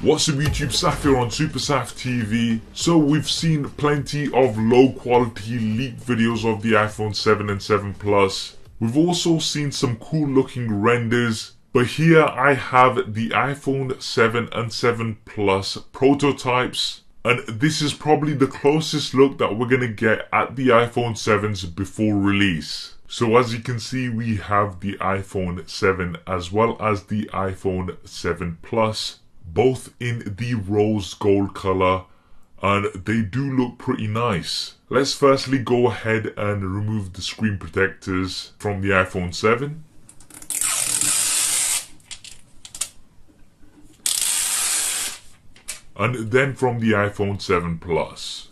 What's up YouTube, Saf here on Super Saf TV. So we've seen plenty of low quality leaked videos of the iPhone 7 and 7 Plus. We've also seen some cool looking renders. But here I have the iPhone 7 and 7 Plus prototypes. And this is probably the closest look that we're going to get at the iPhone 7s before release. So as you can see, we have the iPhone 7 as well as the iPhone 7 Plus, both in the rose gold color, and they do look pretty nice. Let's firstly go ahead and remove the screen protectors from the iPhone 7. And then from the iPhone 7 Plus.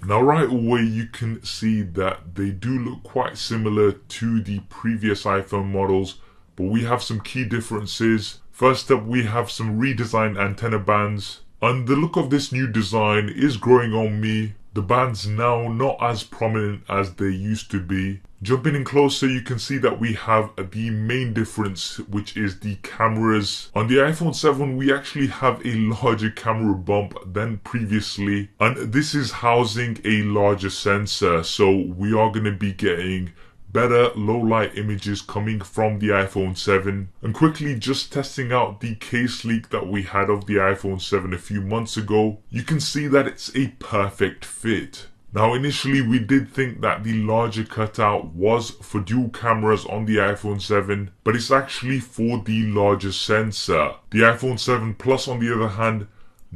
Now right away you can see that they do look quite similar to the previous iPhone models, but we have some key differences. First up, we have some redesigned antenna bands, and the look of this new design is growing on me. The bands now not as prominent as they used to be. Jumping in closer, you can see that we have the main difference, which is the cameras. On the iPhone 7, we actually have a larger camera bump than previously, and this is housing a larger sensor, so we are going to be getting better low light images coming from the iPhone 7. And quickly just testing out the case leak that we had of the iPhone 7 a few months ago, you can see that it's a perfect fit. Now initially we did think that the larger cutout was for dual cameras on the iPhone 7, but it's actually for the larger sensor. The iPhone 7 Plus on the other hand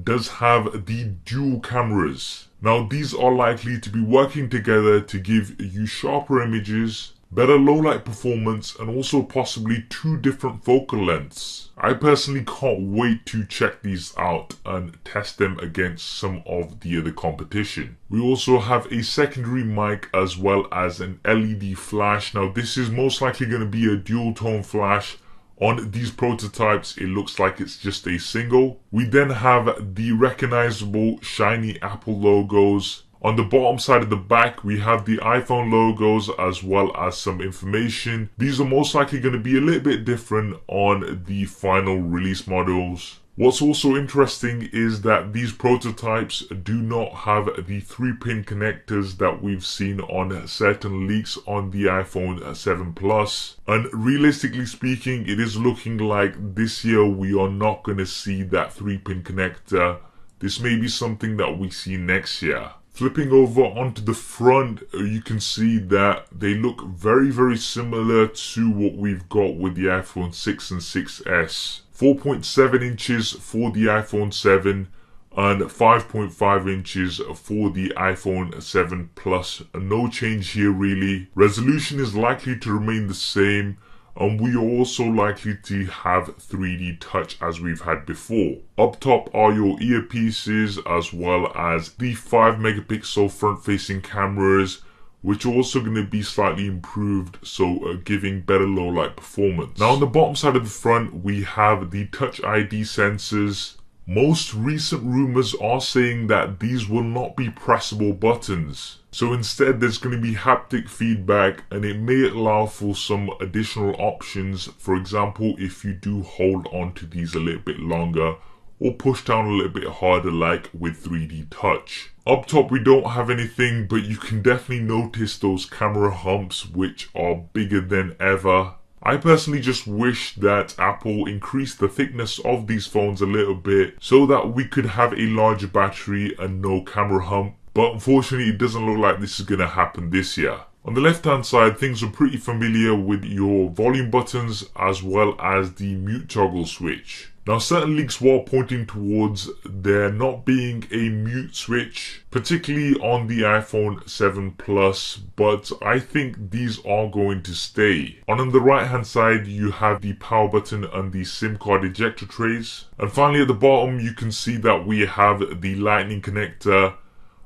does have the dual cameras. Now these are likely to be working together to give you sharper images, better low light performance, and also possibly two different focal lengths. I personally can't wait to check these out and test them against some of the other competition. We also have a secondary mic as well as an LED flash. Now this is most likely going to be a dual tone flash. On these prototypes, it looks like it's just a single. We then have the recognizable shiny Apple logos. On the bottom side of the back, we have the iPhone logos as well as some information. These are most likely going to be a little bit different on the final release models. What's also interesting is that these prototypes do not have the 3-pin connectors that we've seen on certain leaks on the iPhone 7 Plus. And realistically speaking, it is looking like this year we are not going to see that 3-pin connector. This may be something that we see next year. Flipping over onto the front, you can see that they look very similar to what we've got with the iPhone 6 and 6S. 4.7 inches for the iPhone 7 and 5.5 inches for the iPhone 7 Plus. No change here really. Resolution is likely to remain the same, and we are also likely to have 3D touch as we've had before. Up top are your earpieces as well as the 5 megapixel front facing cameras, which are also going to be slightly improved, so giving better low light performance. Now on the bottom side of the front, we have the Touch ID sensors. Most recent rumors are saying that these will not be pressable buttons. So instead there's going to be haptic feedback, and it may allow for some additional options. For example, if you do hold on to these a little bit longer or push down a little bit harder like with 3D touch. Up top we don't have anything, but you can definitely notice those camera humps which are bigger than ever. I personally just wish that Apple increased the thickness of these phones a little bit so that we could have a larger battery and no camera hump, but unfortunately it doesn't look like this is going to happen this year. On the left hand side, things are pretty familiar with your volume buttons as well as the mute toggle switch. Now certain leaks were pointing towards there not being a mute switch, particularly on the iPhone 7 Plus, but I think these are going to stay. On the right hand side you have the power button and the SIM card ejector trays. And finally at the bottom you can see that we have the lightning connector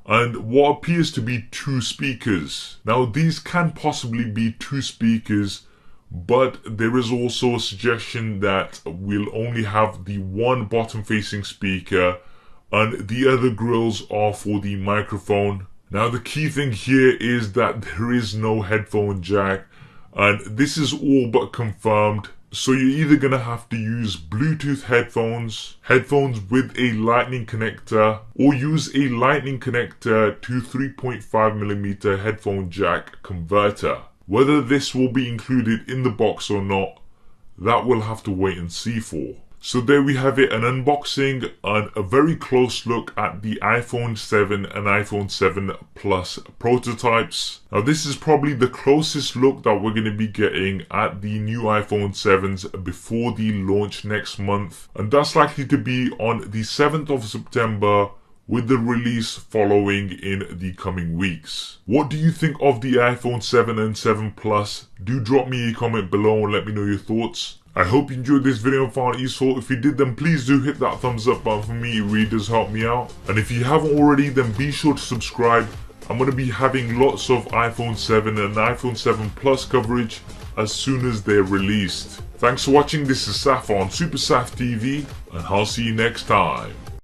and what appears to be 2 speakers. Now these can possibly be 2 speakers, but there is also a suggestion that we'll only have the one bottom facing speaker and the other grills are for the microphone. Now the key thing here is that there is no headphone jack, and this is all but confirmed. So you're either going to have to use Bluetooth headphones, headphones with a lightning connector, or use a lightning connector to 3.5mm headphone jack converter. Whether this will be included in the box or not, that we'll have to wait and see for. So there we have it, an unboxing and a very close look at the iPhone 7 and iPhone 7 Plus prototypes. Now this is probably the closest look that we're going to be getting at the new iPhone 7s before the launch next month. And that's likely to be on the 7th of September, with the release following in the coming weeks. What do you think of the iPhone 7 and 7 Plus? Do drop me a comment below and let me know your thoughts. I hope you enjoyed this video and found it useful. If you did, then please do hit that thumbs up button for me. It really does help me out. And if you haven't already, then be sure to subscribe. I'm going to be having lots of iPhone 7 and iPhone 7 Plus coverage as soon as they're released. Thanks for watching. This is Saf on Super Saf TV, and I'll see you next time.